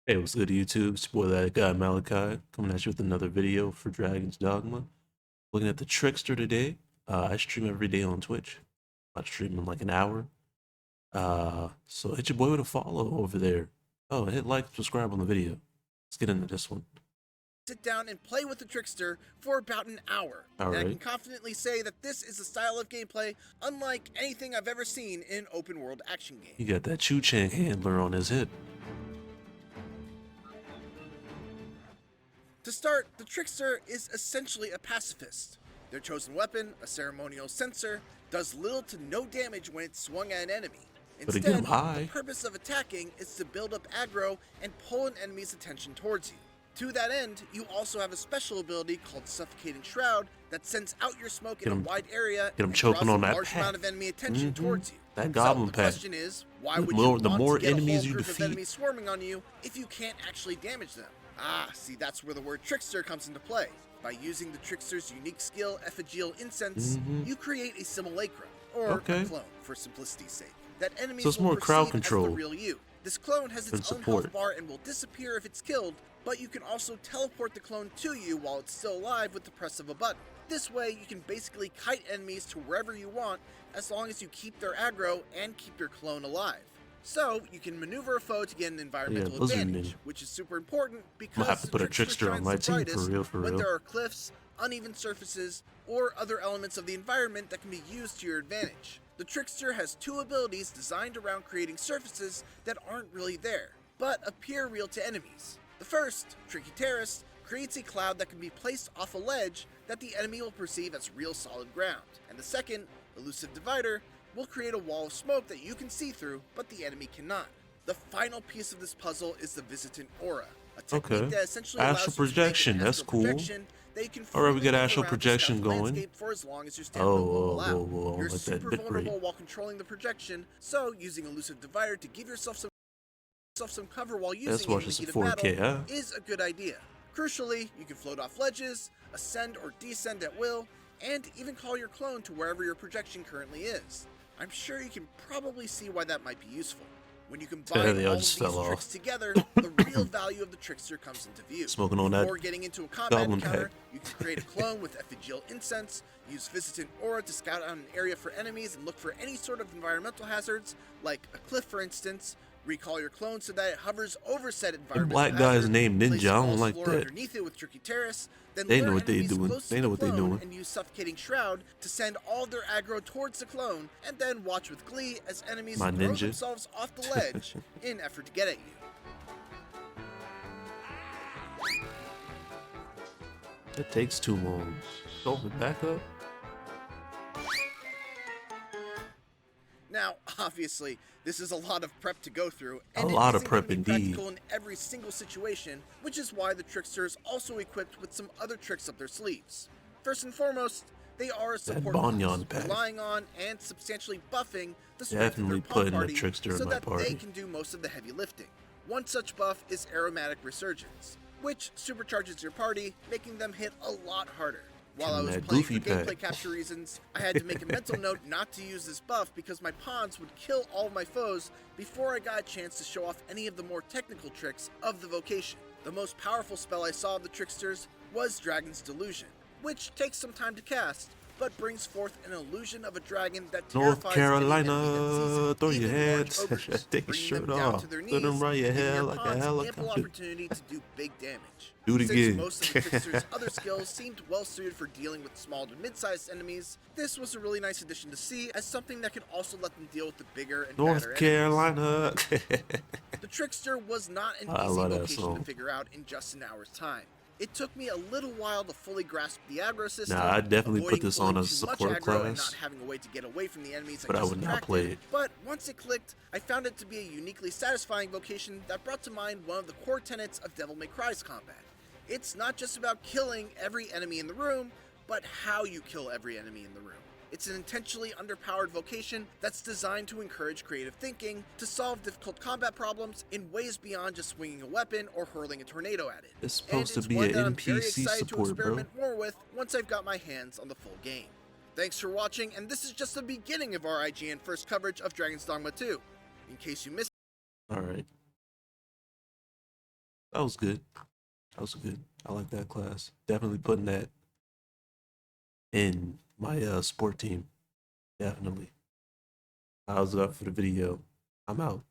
Hey, what's good, YouTube? It's your boy, that guy Malachi, coming at you with another video for Dragon's Dogma. Looking at the Trickster today. I stream every day on Twitch. I stream in like an hour. So hit your boy with a follow over there. Oh, hit like, subscribe on the video. Let's get into this one. Sit down and play with the Trickster for about an hour. And I can confidently say that this is a style of gameplay unlike anything I've ever seen in an open world action game. He got that Chu-Chang handler on his hip. To start, the Trickster is essentially a pacifist. Their chosen weapon, a ceremonial censer, does little to no damage when it's swung at an enemy. Instead, the purpose of attacking is to build up aggro and pull an enemy's attention towards you. To that end, you also have a special ability called Suffocating Shroud that sends out your smoke in a wide area and draws a large amount of enemy attention towards you. That goblin pack. The question is, why would you want to get a whole group of enemies swarming on you if you can't actually damage them? See, that's where the word Trickster comes into play. By using the Trickster's unique skill, Effigial Incense, you create a simulacrum, or a clone, for simplicity's sake, that enemies will perceive as the real you. This clone has its own health bar and will disappear if it's killed, but you can also teleport the clone to you while it's still alive with the press of a button. This way, you can basically kite enemies to wherever you want, as long as you keep their aggro and keep your clone alive. So, you can maneuver a foe to get an environmental advantage, which is super important because have to put a Trickster on my team for real. When there are cliffs, uneven surfaces, or other elements of the environment that can be used to your advantage. The Trickster has two abilities designed around creating surfaces that aren't really there, but appear real to enemies. The first, Tricky Terrace, creates a cloud that can be placed off a ledge that the enemy will perceive as real solid ground. And the second, Elusive Divider, will create a wall of smoke that you can see through, but the enemy cannot. The final piece of this puzzle is the Visitant Aura, a technique that essentially allows astral projection. That's cool. Alright, we got astral projection going. For as long as your stamina will allow. You're super vulnerable while controlling the projection, so using Elusive Divider to give yourself some cover while using it in the heat of battle is a good idea. Crucially, you can float off ledges, ascend or descend at will, and even call your clone to wherever your projection currently is. I'm sure you can probably see why that might be useful. When you combine all of these tricks together, the real value of the Trickster comes into view. Before getting into a combat encounter, you can create a clone with Effigial Incense, use Visitant Aura to scout out an area for enemies and look for any sort of environmental hazards, like a cliff for instance. Recall your clone so that it hovers over said environment. The black guy's named Ninja. I don't like that. Underneath it with Tricky Terrace, then they know what they're doing. They know what they're doing. And use Suffocating Shroud to send all their aggro towards the clone, and then watch with glee as enemies throw themselves off the ledge in effort to get at you. That takes too long. Go back up. Now, obviously, this is a lot of prep to go through, and a lot of prep indeed. In every single situation, which is why the Trickster is also equipped with some other tricks up their sleeves. First and foremost, they are a support class, relying on and substantially buffing the strength of their pawn party so that they can do most of the heavy lifting. One such buff is Aromatic Resurgence, which supercharges your party, making them hit a lot harder. While I was playing for gameplay capture reasons, I had to make a mental note not to use this buff because my pawns would kill all of my foes before I got a chance to show off any of the more technical tricks of the vocation. The most powerful spell I saw of the Tricksters was Dragon's Delusion, which takes some time to cast, but brings forth an illusion of a dragon that terrifies North Carolina, throw your heads, take your shirt off, put them right your hair like a helicopter. Ample opportunity to do big damage. Do it again. Since most of the Trickster's other skills seemed well suited for dealing with small to mid-sized enemies, this was a really nice addition to see as something that could also let them deal with the bigger and North Carolina. The Trickster was not an easy vocation to figure out in just an hour's time. It took me a little while to fully grasp the aggro system. Nah, I definitely put this on as a support class, and not having a way to get away from the enemies but I would not play it. But once it clicked, I found it to be a uniquely satisfying vocation that brought to mind one of the core tenets of Devil May Cry's combat. It's not just about killing every enemy in the room, but how you kill every enemy in the room. It's an intentionally underpowered vocation that's designed to encourage creative thinking, to solve difficult combat problems in ways beyond just swinging a weapon or hurling a tornado at it. It's supposed to be an NPC support, to experiment more with once I've got my hands on the full game. Thanks for watching, and this is just the beginning of our IGN first coverage of Dragon's Dogma 2. In case you missed Alright. That was good. That was good. I like that class. Definitely putting that in my sport team. Definitely. I was up for the video. I'm out.